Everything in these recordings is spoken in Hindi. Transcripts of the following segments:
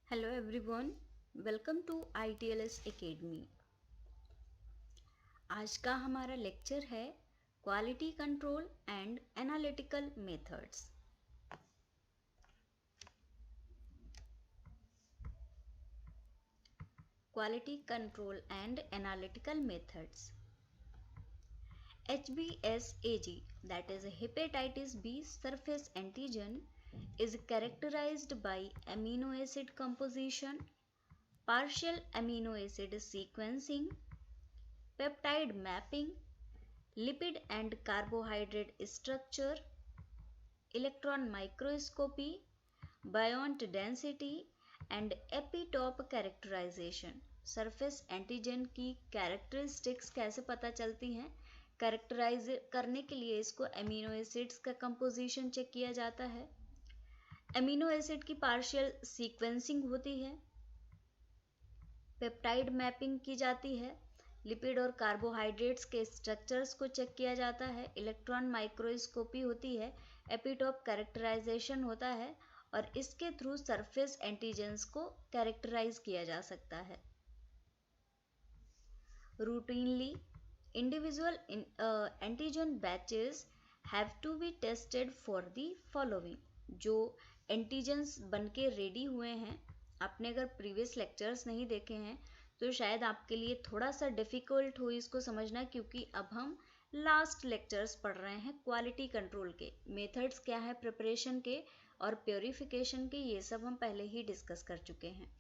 Hello everyone, welcome to ITLS academy. आज का हमारा लेक्चर है quality control and analytical methods. Quality control and analytical methods. HBsAg, that is hepatitis B surface antigen, is characterized by amino acid composition, partial amino acid sequencing, peptide mapping, lipid and carbohydrate structure, electron microscopy, bond density and epitope characterization। Surface antigen की कैरेक्टरिस्टिक्स कैसे पता चलती हैं? कैरेक्टराइज करने के लिए इसको अमीनो एसिड्स का कंपोजिशन चेक किया जाता है, अमीनो एसिड की पार्शियल सीक्वेंसिंग होती है, पेप्टाइड मैपिंग की जाती है, लिपिड और कार्बोहाइड्रेट्स के स्ट्रक्चर्स को चेक किया जाता है, इलेक्ट्रॉन माइक्रोस्कोपी होती है, एपिटोप कैरेक्टराइजेशन होता है और इसके थ्रू सरफेस एंटीजेंस को कैरेक्टराइज किया जा सकता है। Routinely individual antigen batches have to be tested for the following. जो एंटीजेंस बन के रेडी हुए हैं, आपने अगर प्रीवियस लेक्चर्स नहीं देखे हैं तो शायद आपके लिए थोड़ा सा डिफ़िकल्ट हो इसको समझना, क्योंकि अब हम लास्ट लेक्चर्स पढ़ रहे हैं क्वालिटी कंट्रोल के। मेथड्स क्या है प्रिपरेशन के और प्योरीफिकेशन के, ये सब हम पहले ही डिस्कस कर चुके हैं।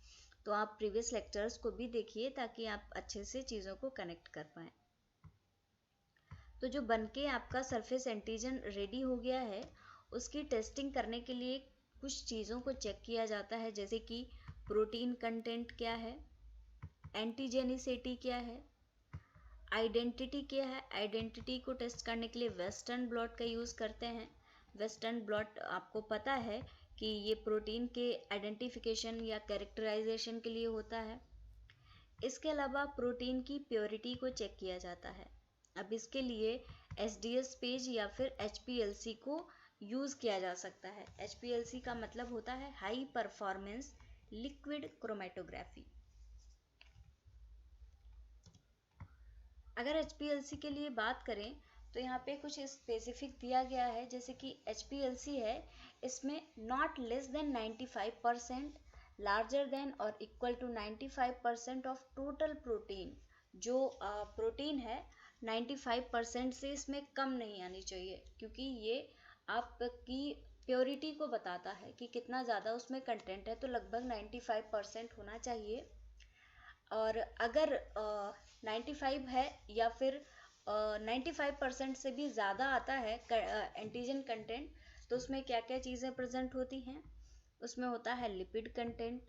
तो आप प्रीवियस लेक्चर्स को भी देखिए ताकि आप अच्छे से चीज़ों को कनेक्ट कर पाएँ। तो जो बनके आपका सरफेस एंटीजन रेडी हो गया है, उसकी टेस्टिंग करने के लिए कुछ चीज़ों को चेक किया जाता है, जैसे कि प्रोटीन कंटेंट क्या है, एंटीजेनिसिटी क्या है, आइडेंटिटी क्या है। आइडेंटिटी को टेस्ट करने के लिए वेस्टर्न ब्लॉट का यूज़ करते हैं। वेस्टर्न ब्लॉट आपको पता है कि ये प्रोटीन के आइडेंटिफिकेशन या कैरेक्टराइजेशन के लिए होता है। इसके अलावा प्रोटीन की प्योरिटी को चेक किया जाता है। अब इसके लिए SDS पेज या फिर HPLC को यूज़ किया जा सकता है। HPLC का मतलब होता है हाई परफॉर्मेंस लिक्विड क्रोमेटोग्राफी। अगर HPLC के लिए बात करें तो यहाँ पे कुछ स्पेसिफिक दिया गया है, जैसे कि HPLC है, इसमें not less than 95%, larger than और equal to 95% of total protein. जो प्रोटीन है 95% से इसमें कम नहीं आनी चाहिए, क्योंकि ये आपकी प्योरिटी को बताता है कि कितना ज़्यादा उसमें कंटेंट है। तो लगभग 95% होना चाहिए। और अगर 95 है या फिर 95% से भी ज़्यादा आता है एंटीजन कंटेंट, तो उसमें क्या क्या चीज़ें प्रेजेंट होती हैं? उसमें होता है lipid content,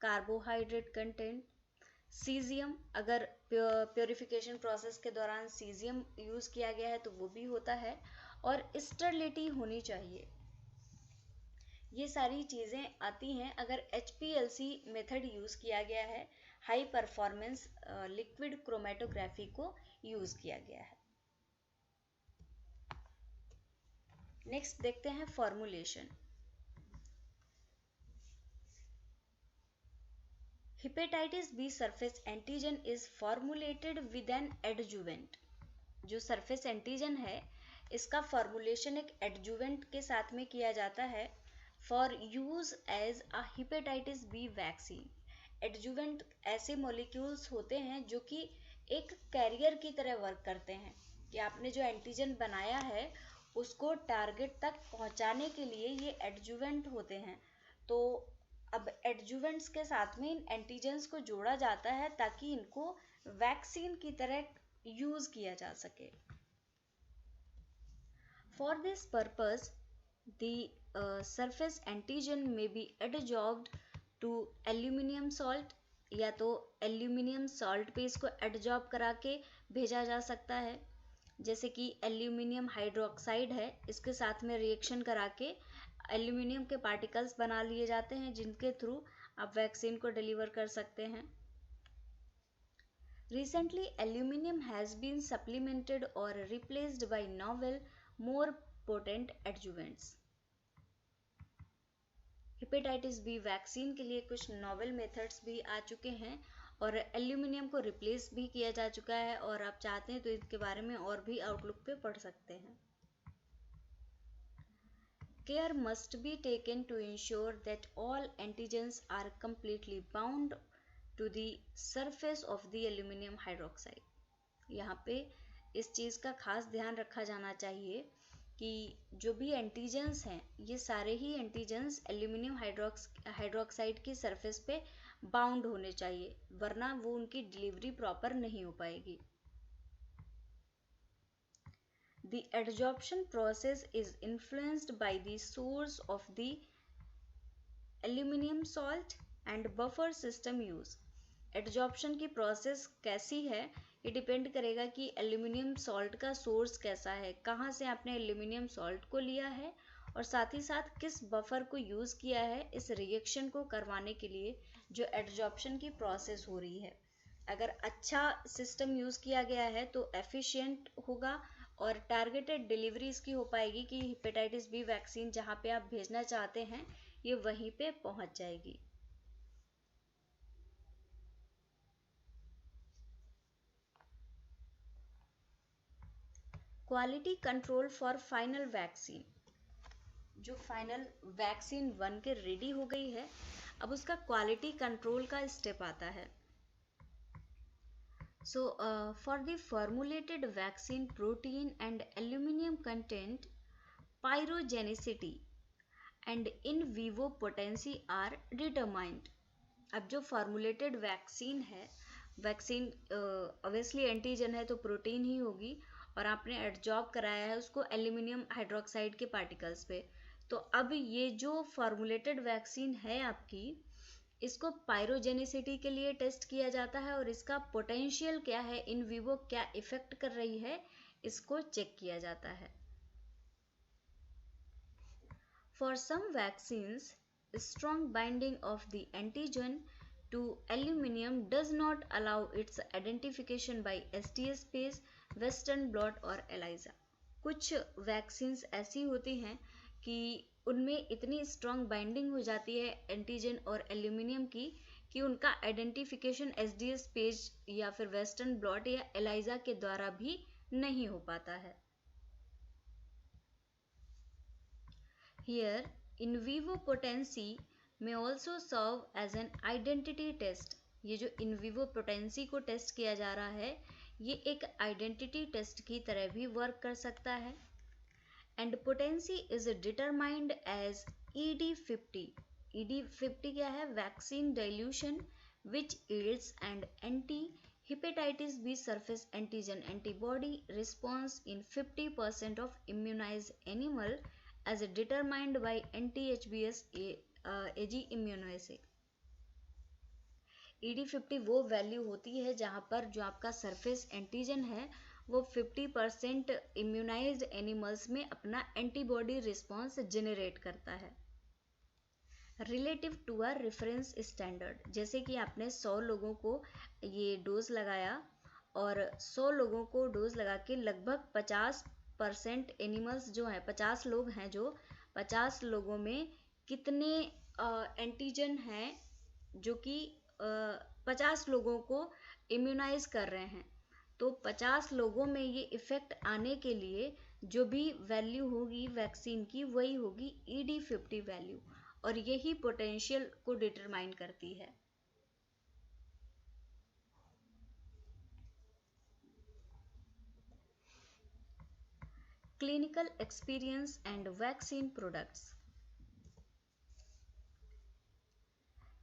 carbohydrate content, caesium. अगर प्योरिफिकेशन प्रोसेस के दौरान सीजियम यूज़ किया गया है तो वो भी होता है, और स्टेरिलिटी होनी चाहिए। ये सारी चीज़ें आती हैं अगर HPLC मेथड यूज़ किया गया है, हाई परफॉर्मेंस लिक्विड क्रोमेटोग्राफी को यूज़ किया गया है। नेक्स्ट देखते हैं formulation. Hepatitis B surface antigen is formulated with an adjuvant. जो सरफेस एंटीजन है, इसका फॉर्मुलेशन एक एडजुवेंट के साथ में किया जाता है for use as a hepatitis B vaccine. Adjuvant ऐसे मॉलिक्यूल्स होते हैं जो कि एक कैरियर की तरह वर्क करते हैं, कि आपने जो एंटीजन बनाया है उसको टारगेट तक पहुंचाने के लिए ये एडजुवेंट होते हैं। तो अब एडजुवेंट्स के साथ में इन एंटीजेंस को जोड़ा जाता है ताकि इनको वैक्सीन की तरह यूज किया जा सके। For this purpose, the surface antigen may be adsorbed to aluminium salt, या तो एल्यूमिनियम सॉल्ट पे इसको एडजॉर्ब करा के भेजा जा सकता है, जैसे कि एल्यूमिनियम हाइड्रोक्साइड है, इसके साथ में रिएक्शन करा के एल्यूमिनियम के पार्टिकल्स बना लिए जाते हैं, जिनके थ्रू आप वैक्सीन को डिलीवर कर सकते हैं। Recently, aluminum has been supplemented or replaced by novel, more potent adjuvants. Hepatitis B vaccine के लिए कुछ नोवेल मेथड्स भी आ चुके हैं और एल्यूमिनियम को रिप्लेस भी किया जा चुका है, और आप चाहते हैं तो इसके बारे में और भी आउटलुक पे पढ़ सकते हैं। Care must be taken to ensure that all antigens are completely bound to the surface of the aluminum hydroxide। यहाँ पे इस चीज़ का खास ध्यान रखा जाना चाहिए कि जो भी एंटीजेंस हैं ये सारे ही एंटीजेंस एल्यूमिनियम हाइड्रोक्साइड की सरफेस पे बाउंड होने चाहिए, वरना वो उनकी डिलीवरी प्रॉपर नहीं हो पाएगी। The adsorption process is influenced by the source of the aluminum salt and buffer system use। Adsorption की प्रोसेस कैसी है ये डिपेंड करेगा कि एल्यूमिनियम सॉल्ट का सोर्स कैसा है, कहाँ से आपने एल्यूमिनियम सॉल्ट को लिया है, और साथ ही साथ किस बफर को यूज़ किया है इस रिएक्शन को करवाने के लिए जो एडजॉर्प्शन की प्रोसेस हो रही है। अगर अच्छा सिस्टम यूज़ किया गया है तो एफिशिएंट होगा और टारगेटेड डिलीवरी इसकी हो पाएगी कि हेपेटाइटिस बी वैक्सीन जहाँ पे आप भेजना चाहते हैं ये वहीं पे पहुँच जाएगी। Quality control for final vaccine. जो फाइनल वैक्सीन बन के रेडी हो गई है अब उसका क्वालिटी कंट्रोल का स्टेप आता है। So, for the formulated vaccine, protein and aluminum content, pyrogenicity and in vivo potency are determined। अब जो फॉर्मुलेटेड वैक्सीन है, वैक्सीन ऑब्वियसली एंटीजन है तो प्रोटीन ही होगी, और आपने एडजॉर्ब कराया है उसको एल्यूमिनियम हाइड्रोक्साइड के पार्टिकल्स पे। तो अब ये जो फॉर्मुलेटेड वैक्सीन है आपकी, इसको पायरोजेनिसिटी के लिए टेस्ट किया जाता है और इसका पोटेंशियल क्या है, इन विवो क्या इफेक्ट कर रही है, इसको चेक किया जाता है। For some vaccines strong binding of the antigen to aluminum does not allow its identification by STS-phase, Western blot और ELISA। कुछ वैक्सीन्स ऐसी होती हैं कि उनमें इतनी स्ट्रॉन्ग बाइंडिंग हो जाती है एंटीजन और एल्यूमिनियम की कि उनका आइडेंटिफिकेशन एसडीएस पेज या फिर वेस्टर्न ब्लॉट या एलाइजा के द्वारा भी नहीं हो पाता है। Here, in vivo potency may also serve as an identity test। ये जो इन विवो पोटेंसी को टेस्ट किया जा रहा है ये एक आइडेंटिटी टेस्ट की तरह भी वर्क कर सकता है। And potency is determined as ED50। ED50 क्या है? Vaccine dilution which yields and anti hepatitis B surface antigen antibody response in 50% of immunized animal as determined by anti-HBs AG immunoassay। ED50 वो वैल्यू होती है जहाँ पर जो आपका सरफेस एंटीजन है वो 50% इम्यूनाइज्ड एनिमल्स में अपना एंटीबॉडी रिस्पॉन्स जनरेट करता है relative to a reference standard. जैसे कि आपने 100 लोगों को ये डोज लगाया और 100 लोगों को डोज लगा के लगभग 50% एनिमल्स जो हैं, 50 लोग हैं, जो 50 लोगों में कितने एंटीजन हैं जो कि 50 लोगों को इम्यूनाइज कर रहे हैं। तो 50 लोगों में ये इफेक्ट आने के लिए जो भी वैल्यू होगी वैक्सीन की वही होगी ED50 वैल्यू, और यही पोटेंशियल को डिटरमाइन करती है। Clinical experience and vaccine products।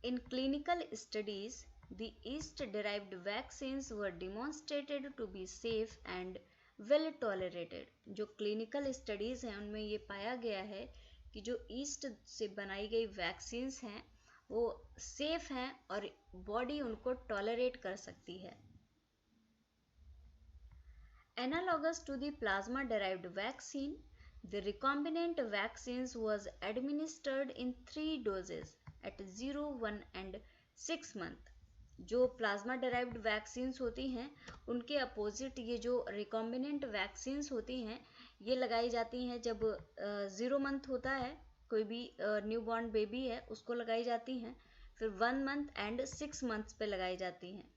In clinical studies, the yeast-derived vaccines were demonstrated to be safe and well tolerated। जो clinical studies हैं उनमें ये पाया गया है कि जो ईस्ट से बनाई गई वैक्सीन्स हैं वो सेफ हैं और बॉडी उनको टॉलरेट कर सकती है। Analogous to the plasma-derived vaccine, the recombinant vaccines was administered in 3 doses at 0, 1 and 6 month। जो प्लाज्मा डेराइव्ड वैक्सीन्स होती हैं उनके अपोजिट ये जो रिकॉम्बिनेंट वैक्सीन्स होती हैं ये लगाई जाती हैं जब 0 मंथ होता है कोई भी न्यू बॉर्न बेबी है उसको लगाई जाती हैं, फिर 1 मंथ एंड 6 मंथ्स पे लगाई जाती हैं,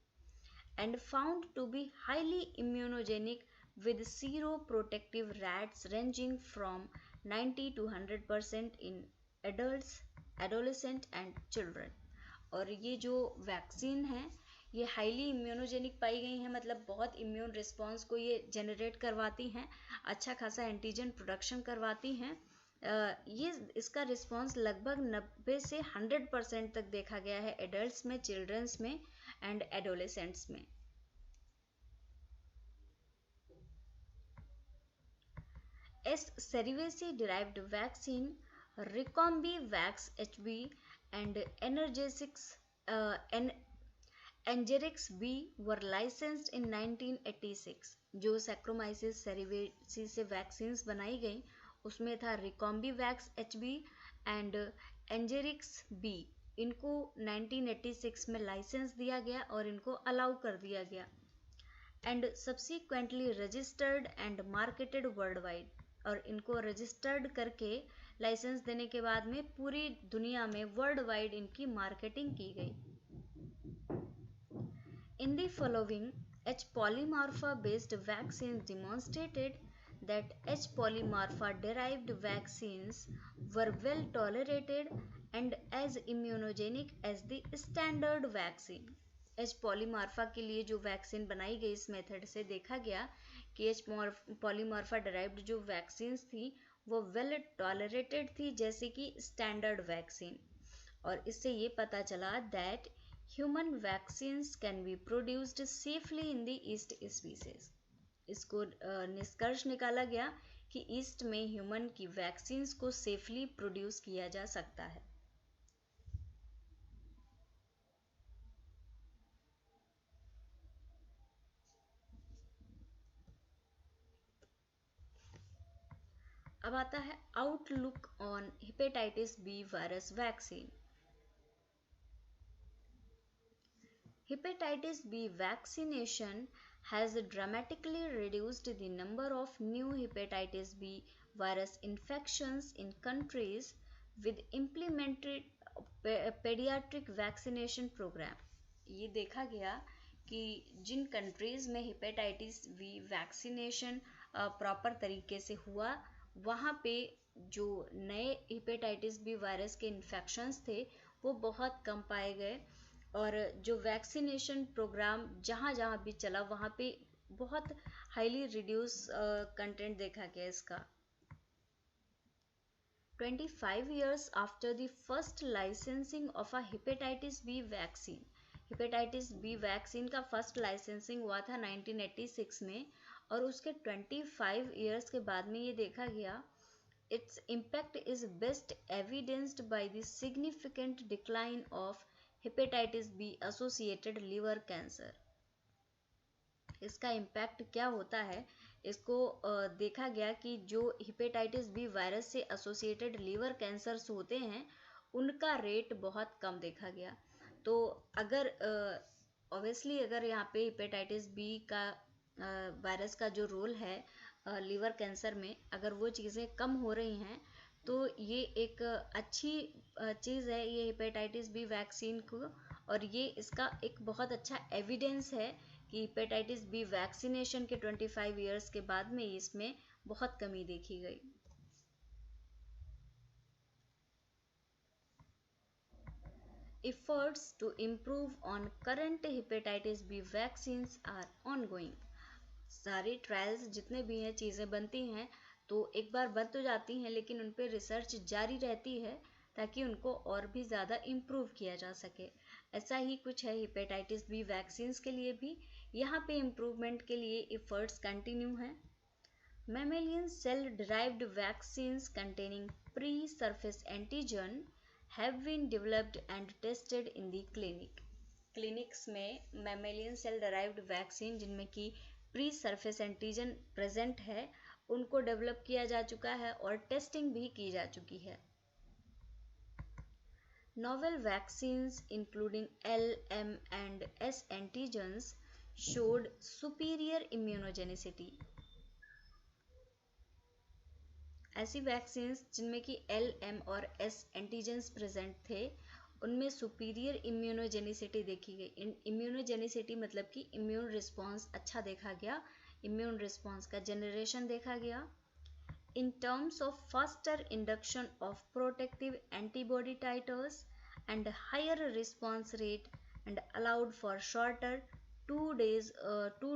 and found to be highly immunogenic with seroprotective rates ranging from 90 to 100% in adults, adolescent and children। और ये जो वैक्सीन है ये हाईली इम्यूनोजेनिक पाई गई हैं, मतलब बहुत इम्यून रिस्पॉन्स को ये जनरेट करवाती हैं, अच्छा खासा एंटीजन प्रोडक्शन करवाती हैं। ये इसका रिस्पॉन्स लगभग 90 से 100% तक देखा गया है एडल्ट्स में, चिल्ड्रंस में एंड एडोलेसेंट्स में। S. cerevisiae derived vaccine, Recombi-Vax HB and Engerix B were licensed in 1986। जो Saccharomyces cerevisiae से वैक्सीन्स बनाई गई उसमें था Recombi-Vax HB and Engerix B। इनको 1986 में लाइसेंस दिया गया और इनको अलाउ कर दिया गया, and subsequently registered and marketed world wide. और इनको रजिस्टर्ड करके लाइसेंस देने के बाद में पूरी दुनिया में वर्ल्ड वाइड इनकी मार्केटिंग की गई। In the following H. polymorpha based vaccines demonstrated that H. polymorpha derived vaccines were well tolerated and as immunogenic as the standard vaccine। H. polymorpha के लिए जो वैक्सीन बनाई गई इस मेथड से देखा गया कि H. polymorpha derived जो वैक्सीन्स थी वो वेल टॉलरेटेड थी जैसे कि स्टैंडर्ड वैक्सीन, और इससे ये पता चला that human vaccines can be produced safely in the east species. इसको निष्कर्ष निकाला गया कि ईस्ट में ह्यूमन की वैक्सीन्स को सेफली प्रोड्यूस किया जा सकता है। अब आता है outlook on hepatitis B virus vaccine. Hepatitis B vaccination has dramatically reduced the number of new hepatitis B virus infections in countries with implemented pediatric vaccination program। ये देखा गया कि जिन कंट्रीज में हेपेटाइटिस बी वैक्सीनेशन प्रॉपर तरीके से हुआ वहाँ पे जो नए हेपेटाइटिस बी वायरस के इन्फेक्शंस थे वो बहुत कम पाए गए, और जो वैक्सीनेशन प्रोग्राम जहाँ जहाँ भी चला वहाँ पे बहुत हाईली रिड्यूस कंटेंट देखा गया इसका। 25 years after the first licensing of a hepatitis B vaccine, hepatitis B vaccine का फर्स्ट लाइसेंसिंग हुआ था 1986 में, और उसके 25 years के बाद में ये देखा गया its impact is best evidenced by the significant decline of hepatitis be associated liver cancer. इसका इम्पैक्ट क्या होता है, इसको देखा गया कि जो हेपेटाइटिस बी वायरस से एसोसिएटेड लिवर कैंसर्स होते हैं उनका रेट बहुत कम देखा गया। तो अगर ऑब्वियसली अगर यहाँ पे हेपेटाइटिस बी का वायरस का जो रोल है लिवर कैंसर में, अगर वो चीज़ें कम हो रही हैं तो ये एक अच्छी चीज़ है ये हेपेटाइटिस बी वैक्सीन को, और ये इसका एक बहुत अच्छा एविडेंस है कि हेपेटाइटिस बी वैक्सीनेशन के 25 years के बाद में इसमें बहुत कमी देखी गई। Efforts to improve on current hepatitis B vaccines are ongoing। सारे ट्रायल्स जितने भी हैं चीज़ें बनती हैं तो एक बार बन तो जाती हैं लेकिन उन पर रिसर्च जारी रहती है ताकि उनको और भी ज़्यादा इम्प्रूव किया जा सके। ऐसा ही कुछ है हेपेटाइटिस बी वैक्सीन्स के लिए भी, यहाँ पे इम्प्रूवमेंट के लिए एफर्ट्स कंटिन्यू हैं। Mammalian cell derived vaccines containing pre surface antigen have been developed and tested in the clinic. Clinics में मैमेलियन सेल डिराइव्ड वैक्सीन जिनमें कि प्री सरफेस एंटीजन प्रेजेंट है उनको डेवलप किया जा चुका है और टेस्टिंग भी की जा चुकी है। Novel vaccines including L, M and S antigens showed superior immunogenicity। ऐसी वैक्सीन जिनमें कि LM और S एंटीजेंस प्रेजेंट थे, उनमें सुपीरियर इम्यूनोजेनिसिटी देखी गई। इम्यूनोजेनिसिटी मतलब कि इम्यून रिस्पॉन्स अच्छा देखा गया, इम्यून रिस्पॉन्स का जनरेशन देखा गया। In terms of faster induction of protective antibody titers and higher response rate, and allowed for shorter 2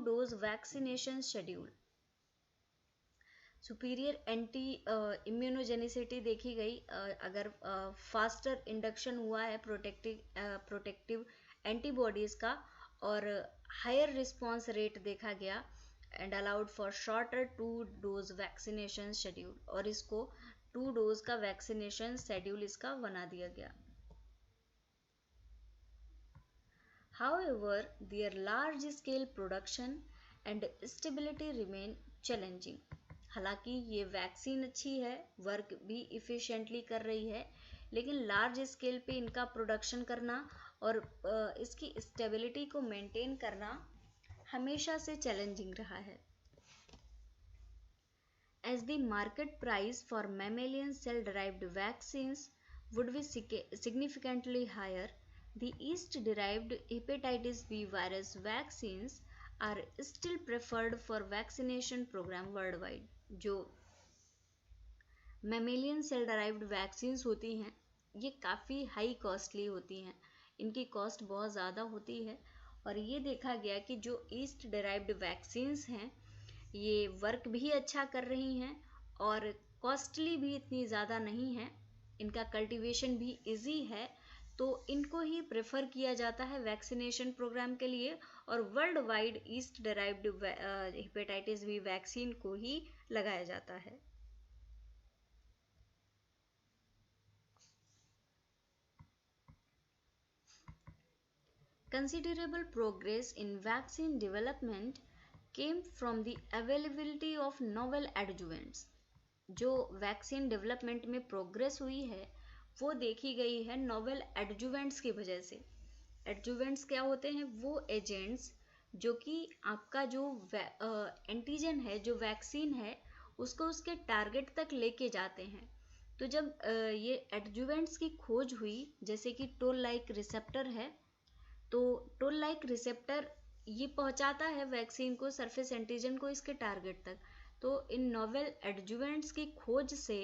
dose vaccination schedule. Superior anti immunogenicity देखी गई अगर फास्टर इंडक्शन हुआ है प्रोटेक्टिव एंटीबॉडीज़ का, और हायर रिस्पॉन्स रेट देखा गया, and allowed for shorter 2 dose vaccination schedule, और इसको 2 डोज का वैक्सीनेशन शेड्यूल इसका बना दिया गया। However, their large scale production and stability remain challenging. हालांकि ये वैक्सीन अच्छी है, वर्क भी इफ़िशिएंटली कर रही है, लेकिन लार्ज स्केल पे इनका प्रोडक्शन करना और इसकी स्टेबिलिटी को मेंटेन करना हमेशा से चैलेंजिंग रहा है। As the market price for mammalian cell-derived vaccines would be significantly higher, the yeast-derived hepatitis B virus vaccines are still preferred for vaccination program worldwide. जो मेमेलियन सेल डराइव्ड वैक्सीन्स होती हैं, ये काफ़ी हाई कॉस्टली होती हैं, इनकी कॉस्ट बहुत ज़्यादा होती है, और ये देखा गया कि जो ईस्ट डराइव्ड वैक्सीन्स हैं ये वर्क भी अच्छा कर रही हैं और कॉस्टली भी इतनी ज़्यादा नहीं है, इनका कल्टीवेशन भी इजी है, तो इनको ही प्रेफर किया जाता है वैक्सीनेशन प्रोग्राम के लिए, और world wide yeast derived hepatitis B vaccine को ही लगाया जाता है। Considerable progress in vaccine development came from the availability of novel adjuvants. जो वैक्सीन डेवलपमेंट में प्रोग्रेस हुई है वो देखी गई है नोवेल एडजुवेंट्स की वजह से। एडजुवेंट्स क्या होते हैं? वो एजेंट्स जो कि आपका जो एंटीजन है, जो वैक्सीन है, उसको उसके टारगेट तक लेके जाते हैं। तो जब ये एडजुवेंट्स की खोज हुई, जैसे कि टोल लाइक रिसेप्टर है, तो टोल लाइक रिसेप्टर ये पहुंचाता है वैक्सीन को, सरफेस एंटीजन को, इसके टारगेट तक। तो इन नोवेल एडजुवेंट्स की खोज से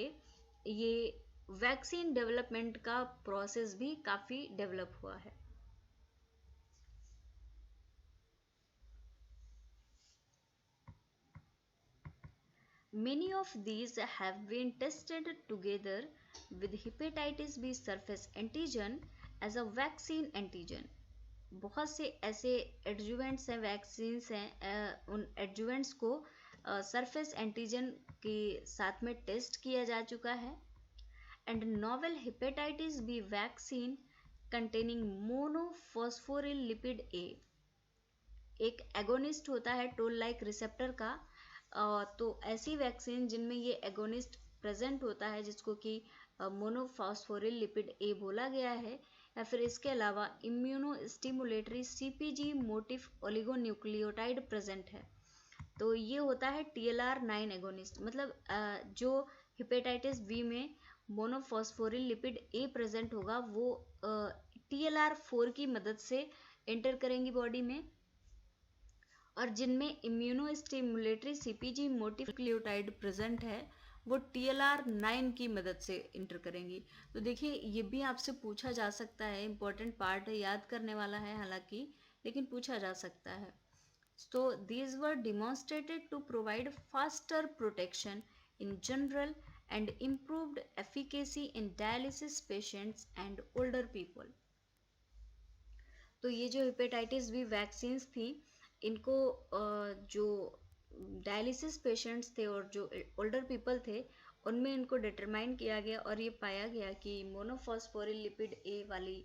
ये वैक्सीन डेवलपमेंट का प्रोसेस भी काफ़ी डेवलप हुआ है। Many of these have been tested together with hepatitis B surface antigen as a vaccine antigen. बहुत से ऐसे एडजुवेंट्स हैं, वैक्सीन्स हैं, उन एडजुवेंट्स को सरफेस एंटीजन के साथ में टेस्ट किया जा चुका है। And novel hepatitis B vaccine containing monophosphoryl lipid A, एक एगोनिस्ट होता है टोल लाइक रिसेप्टर का, तो ऐसी वैक्सीन जिनमें ये एगोनिस्ट प्रेजेंट होता है, जिसको कि मोनोफॉस्फोरिल लिपिड ए बोला गया है, या फिर इसके अलावा immuno stimulatory CpG motif oligonucleotide present है। तो ये होता है TLR9 एगोनिस्ट, मतलब जो हेपेटाइटिस बी में मोनोफॉस्फोरिल लिपिड ए प्रेजेंट होगा वो TLR4 की मदद से एंटर करेंगी बॉडी में, और जिनमें इम्यूनो स्टिमुलेटरी CpG मोटिफ्लियोटाइड प्रेजेंट है वो TLR9 की मदद से इंटर करेंगी। तो देखिए ये भी आपसे पूछा जा सकता है, इम्पोर्टेंट पार्ट है, याद करने वाला है हालांकि, लेकिन पूछा जा सकता है। So these were demonstrated to provide faster protection in general and improved efficacy in dialysis patients and older people. तो ये जो हेपेटाइटिस बी वैक्सीन्स थी, इनको जो डायलिसिस पेशेंट्स थे और जो ओल्डर पीपल थे उनमें इनको डिटरमाइन किया गया, और ये पाया गया कि मोनोफॉस्फोरिल लिपिड ए वाली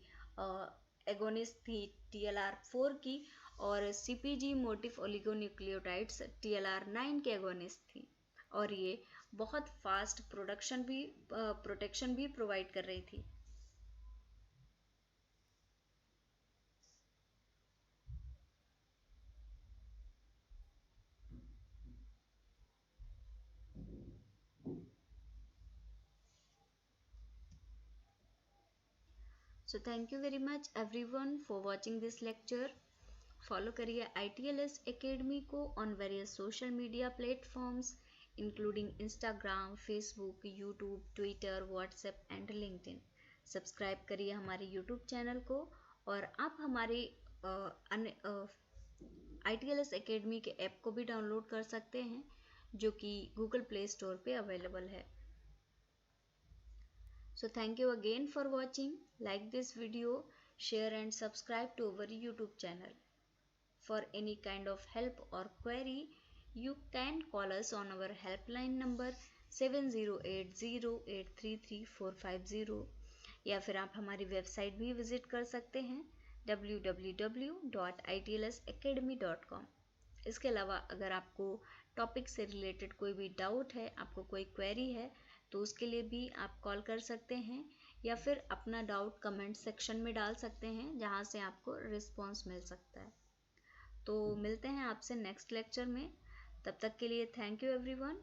एगोनिस्ट थी TLR4 की, और CpG मोटिफ ओलिगोन्यूक्लियोटाइड्स TLR9 के एगोनिस्ट थी, और ये बहुत फास्ट प्रोटेक्शन भी प्रोवाइड कर रही थी। So thank you very much everyone for watching this lecture. Follow करिए ITLS Academy को on various social media platforms including Instagram, Facebook, YouTube, Twitter, WhatsApp and LinkedIn. Subscribe करिए हमारे यूट्यूब चैनल को और आप हमारे ITLS Academy के ऐप को भी डाउनलोड कर सकते हैं जो कि गूगल प्ले स्टोर पे अवेलेबल है। So thank you again for watching. Like this video, share and subscribe to our YouTube channel. For any kind of help or query, you can call us on our helpline number 7080833450 या फिर आप हमारी वेबसाइट भी विजिट कर सकते हैं www.itlsacademy.com। इसके अलावा अगर आपको टॉपिक से रिलेटेड कोई भी डाउट है, आपको कोई क्वेरी है, तो उसके लिए भी आप कॉल कर सकते हैं या फिर अपना डाउट कमेंट सेक्शन में डाल सकते हैं जहां से आपको रिस्पॉन्स मिल सकता है। तो मिलते हैं आपसे नेक्स्ट लेक्चर में। तब तक के लिए थैंक यू एवरीवन।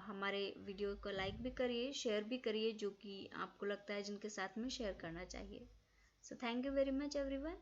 हमारे वीडियो को लाइक भी करिए, शेयर भी करिए जो कि आपको लगता है जिनके साथ में शेयर करना चाहिए। So thank you very much everyone.